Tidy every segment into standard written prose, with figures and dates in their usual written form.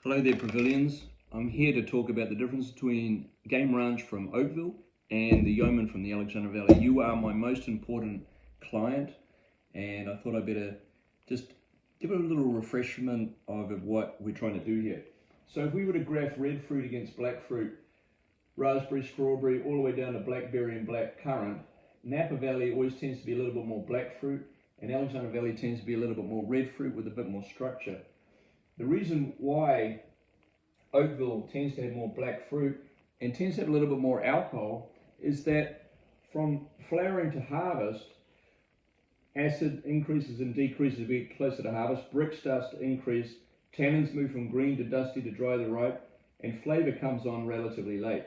Hello there, Pavilions. I'm here to talk about the difference between Game Ranch from Oakville and the Yeoman from the Alexander Valley. You are my most important client, and I thought I'd better just give a little refreshment of what we're trying to do here. So if we were to graph red fruit against black fruit, raspberry, strawberry, all the way down to blackberry and black currant, Napa Valley always tends to be a little bit more black fruit, and Alexander Valley tends to be a little bit more red fruit with a bit more structure. The reason why Oakville tends to have more black fruit and tends to have a little bit more alcohol is that from flowering to harvest, acid increases and decreases as we get closer to harvest, brick starts to increase, tannins move from green to dusty to dry to ripe, and flavour comes on relatively late.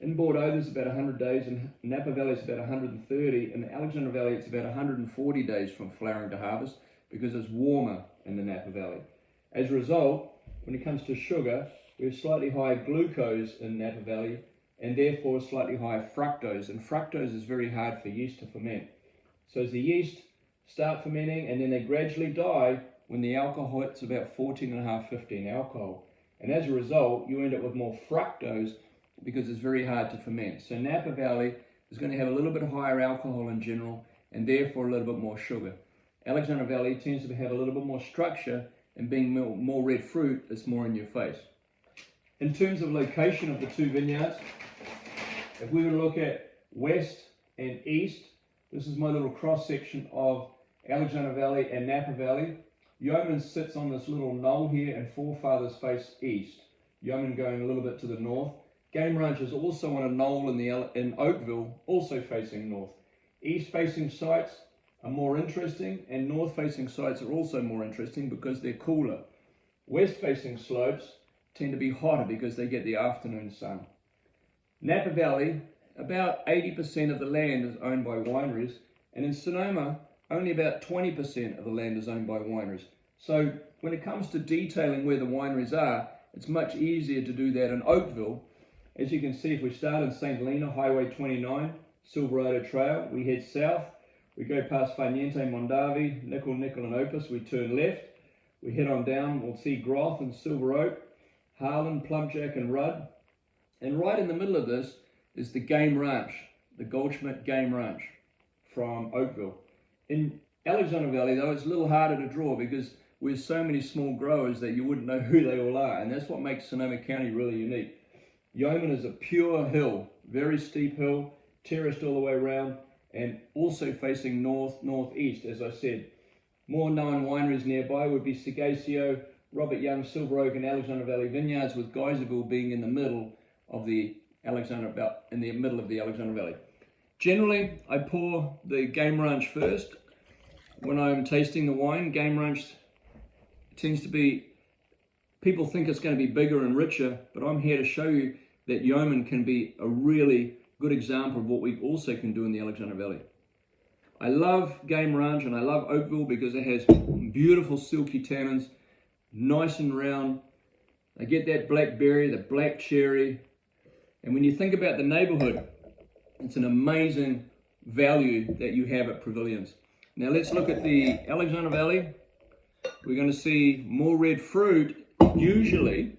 In Bordeaux there's about 100 days, in Napa Valley it's about 130, in Alexander Valley it's about 140 days from flowering to harvest because it's warmer in the Napa Valley. As a result, when it comes to sugar, we have slightly higher glucose in Napa Valley and therefore slightly higher fructose, and fructose is very hard for yeast to ferment. So as the yeast start fermenting and then they gradually die when the alcohol hits about 14.5, 15 alcohol, and as a result you end up with more fructose because it's very hard to ferment. So Napa Valley is going to have a little bit higher alcohol in general and therefore a little bit more sugar. Alexander Valley tends to have a little bit more structure, and being more red fruit, it's more in your face. In terms of location of the two vineyards, if we were to look at west and east, this is my little cross section of Alexander Valley and Napa Valley. Yeoman sits on this little knoll here and Forefathers face east. Yeoman going a little bit to the north. Game Ranch is also on a knoll in Oakville, also facing north. East facing sites are more interesting, and north facing sites are also more interesting because they're cooler. West facing slopes tend to be hotter because they get the afternoon sun. Napa Valley, about 80% of the land is owned by wineries, and in Sonoma, only about 20% of the land is owned by wineries. So when it comes to detailing where the wineries are, it's much easier to do that in Oakville. As you can see, if we start in St. Helena, Highway 29, Silverado Trail, we head south, we go past Farniente, Mondavi, Nickel, and Opus, we turn left, we head on down, we'll see Groth and Silver Oak, Harlan, Plumjack and Rudd, and right in the middle of this is the Game Ranch, the Goldschmidt Game Ranch from Oakville. In Alexander Valley though, it's a little harder to draw because we're so many small growers that you wouldn't know who they all are, and that's what makes Sonoma County really unique. Yeoman is a pure hill, very steep hill, terraced all the way around, and also facing north-northeast, as I said. More known wineries nearby would be Segacio, Robert Young, Silver Oak, and Alexander Valley Vineyards, with Geyserville being in the middle of the Alexander Valley. Generally, I pour the Game Ranch first. When I'm tasting the wine, Game Ranch tends to be, people think it's going to be bigger and richer, but I'm here to show you that Yeoman can be a really good example of what we also can do in the Alexander Valley. I love Game Ranch and I love Oakville because it has beautiful silky tannins, nice and round. I get that blackberry, the black cherry, and when you think about the neighborhood, it's an amazing value that you have at Pavilions. Now let's look at the Alexander Valley. We're going to see more red fruit. Usually,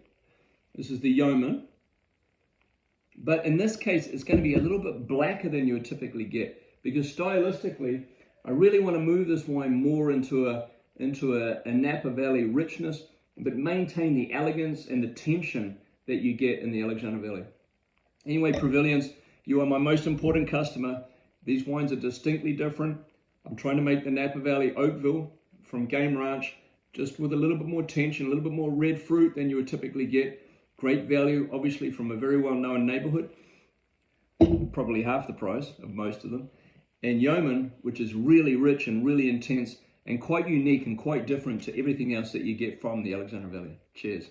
this is the Yeoman, but in this case, it's going to be a little bit blacker than you would typically get because stylistically, I really want to move this wine more into a Napa Valley richness, but maintain the elegance and the tension that you get in the Alexander Valley. Anyway, Pavilions, you are my most important customer. These wines are distinctly different. I'm trying to make the Napa Valley Oakville from Game Ranch just with a little bit more tension, a little bit more red fruit than you would typically get. Great value, obviously, from a very well-known neighborhood, probably half the price of most of them. And Yeoman, which is really rich and really intense and quite unique and quite different to everything else that you get from the Alexander Valley. Cheers.